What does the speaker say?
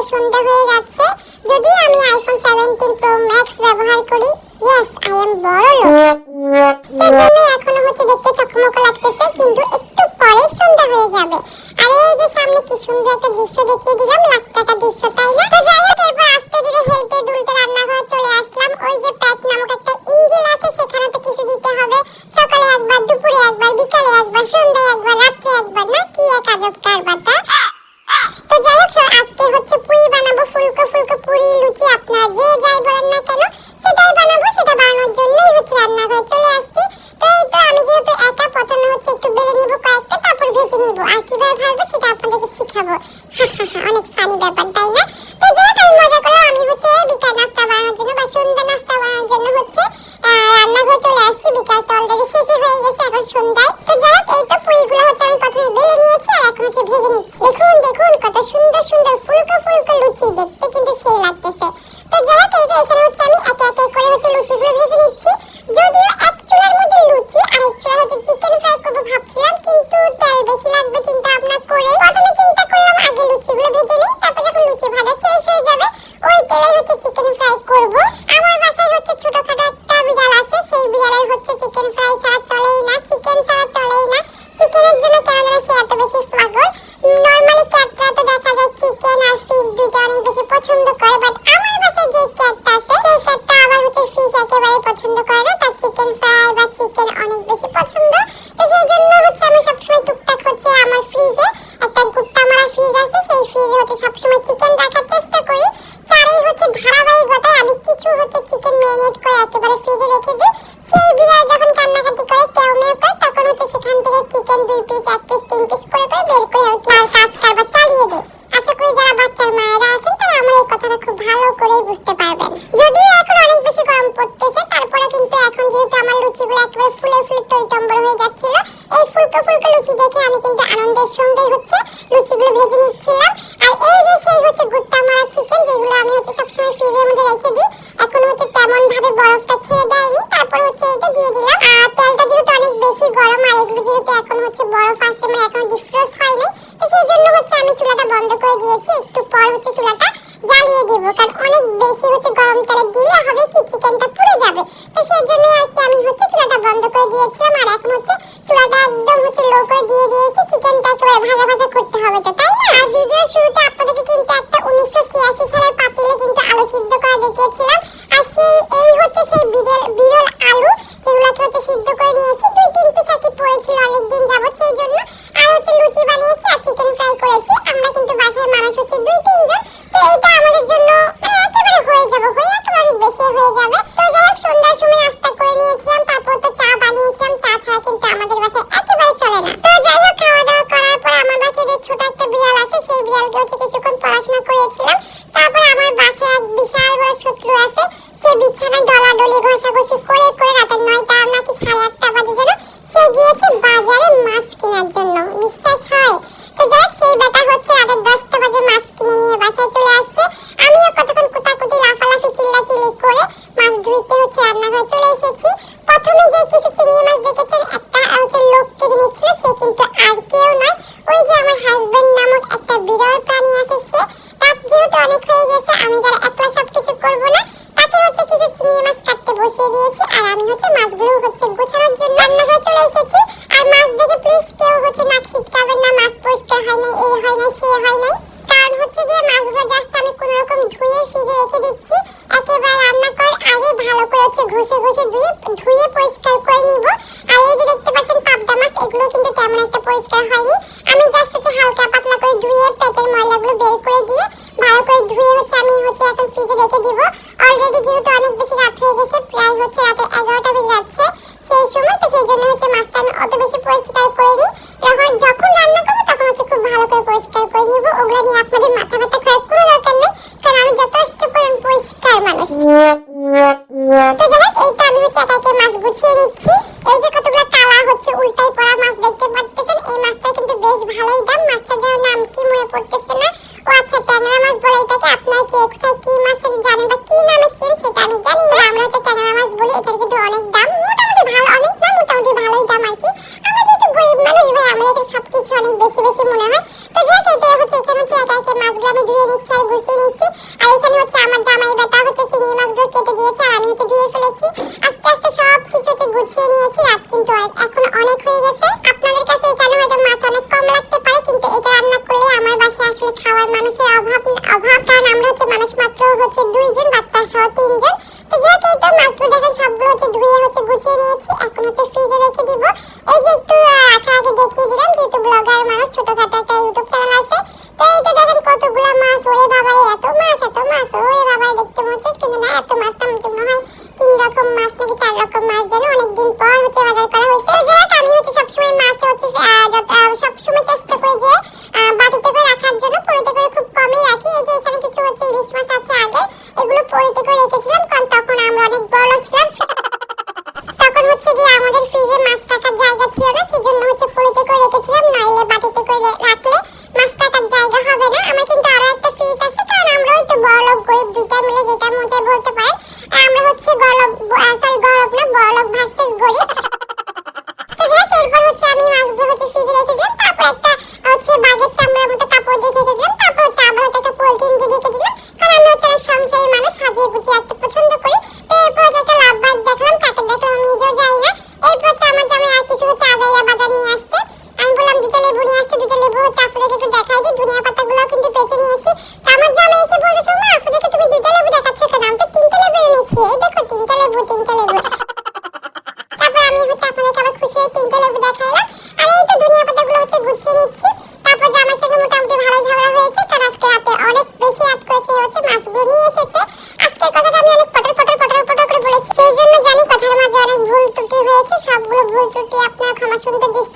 সন্ধ্যা হয়ে যাচ্ছে। যদিও আমি আইফোন 17 প্রো ম্যাক্স ব্যবহার করি। ইয়েস, আই এম বড় লোক। সেজন্য এখনো দেখতে চকমক লাগতেছে, কিন্তু একটু পরে সন্ধ্যা হয়ে যাবে। আর এই যে সামনে কি সুন্দর একটা দৃশ্য দেখিয়ে দিলাম, লাখ টাকা দৃশ্য, তাই না? তো যাই হোক, এরপর আস্তে ধীরে হেলতে দুলতে রান্নাঘরে চলে আসলাম। ওই যে প্যাক নামক একটা ইঞ্জিন আছে, সেখানে তো কিছু দিতে হবে। সকালে একবার, দুপুরে একবার, বিকালে একবার, সন্ধ্যায় একবার, রাত্রে একবার, না কি এক আজব কারবারটা। তো যাই হোক, আজকে পুরি বানাবো, ফুলকো ফুলকো পুরি লুচি, আপনারা যে যাই বলেন না কেন সেটাই বানাবো। সেটা বানানোর জন্যই রান্নাঘরে চলে আসছি। তো এই তো আমি যেহেতু একা, প্রথমে একটু বেলে নিব কয়েকটা, তারপর ভেজে নিব। আর কিভাবে ভাজবো সেটা আপনাদেরকে শিখাবো। অনেক ফানি ব্যাপার, তাই না? তো যাই হোক, আমি মজা করলাম। আমি বিকাল নাস্তা বানানোর জন্য বা সন্ধ্যা নাস্তা বানানোর জন্য রান্নাঘরে চলে আসছি। বিকাল তো অলরেডি শেষই হয়ে গেছে, এখন সন্ধ্যায়। তো যাই হোক, এই তো পুরিগুলো আমি প্রথমে বেলে নিয়েছি, আর এখন ভেজে নিচ্ছি। দেখুন কত সুন্দর সুন্দর ফুলকো ফুলকো লুচি, দেখতে কিন্তু সেই লাগতেছে। তো যাই হোক, এই তো এখানে আমি একে একে করে লুচিগুলো ভেজে নিচ্ছি। যদিও এক চুলার মধ্যে লুচি, আর এক চুলা চিকেন ফ্রাই করবো ভাবছিলাম, কিন্তু তেল বেশি লাগবে চিন্তা ভাবনা করে প্রথমে চিন্তা করলাম আগে লুচিগুলো ভেজে নিই, তারপর যখন লুচি ভাজা শেষ হয়ে যাবে ওই তেলেই চিকেন ফ্রাই করবো। আমার বাসায় ছোটখাটো একটা বিড়াল আছে, সেই বিড়ালের চিকেন ফ্রাই ছাড়া চলেই না, চিকেন ছাড়া চলেই না। চিকেনের জন্য কেন যেন সে এত বেশি পাগল। নরমালি ক্যাটরা তো দেখা যায় চিকেন আর ফিশ দুইটা অনেক বেশি পছন্দ করে, বাট আমার বাসায় যে ক্যাটটা আছে সেই ক্যাটটা আবার ফিশ একেবারে পছন্দ করে না, তার চিকেন ফ্রাই বা চিকেন অনেক বেশি পছন্দ। তো সেই জন্য আমি সবসময় টুকটাক আমার ফ্রিজে একটা গুট্টা মারা ফ্রিজ আছে, সেই ফ্রিজে সবসময় চিকেন রাখার চেষ্টা করি। তারই ধারাবাহিকতায় আমি কিছু চিকেন ম্যারিনেট করে একেবারে ফ্রিজে রেখে দিই। সেই বিড়াল যখন কান্নাকাটি করে কেউ মেউ করে, তখন সেখান থেকে চিকেন 2 পিস, 1 পিস, 3 পিস করে বের করে আর কাজ কারবার চালিয়ে দিই। আশা করি যারা বাচ্চার মায়েরা আছেন তারা আমার এই কথাটা খুব ভালো করেই বুঝতে পারবেন। যদিও এখন অনেক বেশি গরম পড়তেছে, তারপরে কিন্তু এখন যেহেতু আমার লুচিগুলো একেবারে ফুলে ফুলে টইটম্বর হয়ে যাচ্ছিল, এই ফুলকো ফুলকো লুচি দেখে আমি কিন্তু আনন্দের সঙ্গেই লুচিগুলো ভেজে নিচ্ছিলাম। আর এই যে সেই গুট্টা মারা চিকেন, যেগুলো আমি সবসময় ফ্রিজের মধ্যে রেখে দিই, এখন তেমন ভাবে বরফটা ছেড়ে দেয়নি, তারপর এটা দিয়ে দিলাম। আর তেলটা যেহেতু অনেক বেশি গরম, আর এগুলো যেহেতু এখন বরফ আছে, মানে এখন ডিফ্রোজ হয়নি, তো সেই জন্য আমি চুলাটা বন্ধ করে দিয়েছি। একটু পর চুলাটা জ্বালিয়ে দিব, কারণ অনেক বেশি গরম তেলে দিলে হবে কি চিকেনটা পুড়ে যাবে। তো সেই জন্য আমি চুলাটা বন্ধ করে দিয়েছিলাম, আর এখন চুলাটা একদম লো করে দিয়ে দিয়েছি। চিকেনটা একেবারে ভাজা ভাজা করতে হবে, তো তাই না? আর ভিডিও শুরুতে আপনাদেরকে কিন্তু একটা 1986 সালের পাতিলে কিন্তু আলু সিদ্ধ করা দেখিয়েছিলাম। আর এই সেই বিরল আলু, যেগুলোকে সিদ্ধ করে নিয়েছি। 2-3 পিস পড়েছিল অনেকদিন যাবত, সেই জন্য। আর লুচি বানিয়েছি আর চিকেন ফ্রাই করেছি। আমরা কিন্তু বাসায় মানুষ 2-3 জন, তো এইটা আমাদের জন্য একেবারে হয়ে যাবে, একেবারে বেশি হয়ে যাবে। তো যাই হোক, সন্ধ্যার সময় নাস্তা করে নিয়েছিলাম, তারপর তো চা বানিয়েছিলাম। চা ছাড়া কিন্তু আমাদের বাসায় একেবারে চলে না। তো যাই হোক, খাওয়া দাওয়া করার পর আমার বাসায় যে ছোট একটা বিড়াল আছে, সেই বিড়ালকে কিছুক্ষণ পড়াশোনা করিয়েছিলাম। তারপর আমার বাসায় এক বিশাল বড় শত্রু আছে, সে বিছানায় ডলাডলি ঘষাঘষি করে করে রাতের 9টা নাকি 8:30 বাজে যেন সে গিয়েছে বাজারে মাছ কেনার জন্য। বিশ্বাস হয়? তো যাই সেই বেটা রাতের 10টা বাজে মাছ কিনে নিয়ে বাসায় চলে আসছে। আমিও কতক্ষণ কোটাকুটি লাফালাফি চিল্লাচিল্লি করে মাছ ধুইতে রান্নাঘরে চলে এসেছি। প্রথমে যে কিছু চিংড়ি মাছ দেখেছেন, একটা লোক কেটে নিচ্ছিল, সে কিন্তু আর কেউ নয়, ওই যে আমার হাজবেন্ড নামক একটা বিরল প্রাণী আছে। সে রাত যেহেতু অনেক হয়ে গেছে, আমি যারা একলা সবকিছু করবো না, তাকে কিছু চিংড়ি মাছ কাটতে বসিয়ে দিয়েছি। আর আমি মাছগুলো গোছানোর জন্য রান্নাঘরে চলে এসেছি। আর মাছ দেখে প্লিজ কেউ নাক ছিটকাবেন না, মাছ পরিষ্কার হয় নাই, এই হয় নাই, সে হয় নাই। কারণ গিয়ে মাছগুলো জাস্ট আমি কোনো রকম ধুয়ে ফ্রিজে রেখে দিচ্ছি। একেবারে রান্না করার আগে ভালো করে ঘষে ঘষে ধুয়ে পরিষ্কার করে নিব। আর এই যে দেখতে পাচ্ছেন পাবদা মাছ, এগুলো কিন্তু তেমন একটা পরিষ্কার হয়নি। আমি জাস্ট হালকা পাতলা করে ধুয়ে পেটের ময়লাগুলো বের করে দিয়ে ভালো করে ধুয়ে আমি এখন ফ্রিজে রেখে দিব। অলরেডি যেহেতু অনেক বেশি রাত হয়ে গেছে, প্রায় রাতে 11টা বেজে যাচ্ছে সেই সময়, তো সেই জন্য মাছটা আমি অত বেশি পরিষ্কার করিনি। যখন রান্না করবো তখন খুব ভালো করে পরিষ্কার করে নিব। ওগুলো নিয়ে আপনাদের মাথা ব্যথা করার কোনো দরকার নেই, কারণ আমি যথেষ্ট পরিষ্কার মানুষ। তো যাই হোক, এই তো আমি একা একে মাছ গুছিয়ে নিচ্ছি। এই যে কতগুলো কালা উল্টাই পড়া মাছ দেখতে পাচ্ছেন, এই মাছটা কিন্তু বেশ ভালোই দাম। মাছটার নাম কি মনে পড়তেছে না। ও আচ্ছা, ট্যাংরা মাছ বলে এটাকে। আপনারা কি কোথায় কি মাছ জানেন বা কি নামে চেন সেটা আমি জানি না। আমরা ট্যাংরা মাছ বলি। এটার কিন্তু অনেক দাম, মোটামুটি ভালো, অনেক না মোটামুটি ভালোই দাম আর কি। আমরা যেহেতু গরিব মানুষ ভাই, আমাদের সবকিছু অনেক বেশি বেশি মনে হয়। তো যাই হোক, এটা এখানে একা একে মাছগুলো আমি ধুয়ে নিচ্ছি। আর গুছিয়ে নিচ্ছি। আর এখানে হচ্ছে আমার জামাই বেটা হচ্ছে চিংড়ি মাছগুলো কেটে দিয়েছে আর আমি হচ্ছে ধুয়ে ফেলেছি। আস্তে আস্তে সব কিছু হচ্ছে গুছিয়ে নিয়েছি। রাত কিন্তু এখন অনেক হয়ে গেছে। আপনাদের কাছে এখানে হয়তো মাছ অনেক কম লাগতে পারে, কিন্তু এটা রান্না করলে আমার বাসায় আসলে খাওয়ার মানুষের অভাব কারণ আমরা হচ্ছে মানুষ মাত্র হচ্ছে 2 জন, বাচ্চা সহ 3 জন। তো যেহেতু এই তো মাছগুলো দেখেন সবগুলো হচ্ছে ধুয়ে হচ্ছে গুছিয়ে নিয়েছি। এখন হচ্ছে ফ্রিজে রেখে দিব। এই যে একটু রাখার আগে দেখিয়ে দিলাম, যেহেতু ব্লগার মানুষ, ছোটখাটো একটা ইউটিউব চ্যানেল আছে। তো এই তো দেখেন কতগুলো মাছ, ওরে বাবা এত মাছ, ওরে বাবা দেখতে মনে হচ্ছে, কিন্তু না এত মাছ তো মনে হয় 3 রকম মাছ নাকি 4 রকম মাছ যেন অনেকদিন পর হচ্ছে বাজার করা হয়েছে। তো যাক আমি হচ্ছে সবসময় মাছ হচ্ছে সবসময় চেষ্টা করি যে বাটিতে করে রাখার জন্য, পরিতে করে খুব কমই রাখি। এই যে এখানে কিছু হচ্ছে ইলিশ মাছ আছে আগে, এগুলো পরিতে করে রেখেছিলাম কারণ তখন আমরা অনেক বড় ছিলাম। তখন হচ্ছে কি আমাদের ফ্রিজে মাছ রাখার জায়গা ছিল না, সেজন্য হচ্ছে পরিতে করে রেখেছিলাম, নইলে বাটিতে করে রাখলে মাছ রাখার জায়গা হবে না। আমার কিন্তু আরো একটা ফ্রিজ আছে, কারণ আমরা ওই তো বড়লোক গরিব দুইটা মিলে যেটা মজা বলতে পারেন, আমরা হচ্ছে গরিব না বড়লোক ভার্সেস গরিব। তো যাক এরপর হচ্ছে আমি মাছগুলো হচ্ছে ফ্রিজে রেখেছিলাম, তারপর একটা হচ্ছে বাগের চামড়ার মতো কাপড় দিয়ে ঢেকে দিলাম, তারপর হচ্ছে আবার হচ্ছে একটা পলিথিন দিয়ে ঢেকে দিলাম, কারণ আমি হচ্ছে অনেক সংসারী মানুষ, সাজিয়ে গুছিয়ে রাখতে পছন্দ করি। তো এরপর হচ্ছে একটা লাভ বাইট দেখলাম, কাকে দেখলাম আমি নিজেও জানি না। এরপর হচ্ছে আমার জামাই আর কিছু হচ্ছে আজাইরা বাজার নিয়ে আসছে। আমি বললাম 2টা লেবু নিয়ে আসছে, 2টা লেবু হচ্ছে আপনাদেরকে একটু দেখাই দিই, ধনিয়া পাতাগুলো কিন্তু পেঁচে নিয়েছি। তো আমার জামাই এসে বলেছে, মা আপনাদেরকে তুমি 2টা লেবু দেখাচ্ছ কেন, আমি তো 3টা লেবু এনেছি, এই দেখো 3টা লেবু। তারপর আমি হচ্ছে আপনাদেরকে আবার খুশি হয়ে 3টা লেবু দেখাইলাম। আর এই তো ধনিয়া পাতাগুলো হচ্ছে গুছিয়ে নিচ্ছি। তারপর জামার সাথে মোটামুটি ভালোই ঝগড়া হয়েছে, কারণ আজকে রাতে অনেক বেশি রাত করেছে, হচ্ছে মাছগুলো নিয়ে এসেছে। আজকের কথাটা আমি অনেক পটর করে বলেছি, সেই জন্য জানি কথার মাঝে অনেক ভুল ত্রুটি হয়েছে। সবগুলো ভুল ত্রুটি আপনারা ক্ষমা সুন্দর দৃষ্টিতে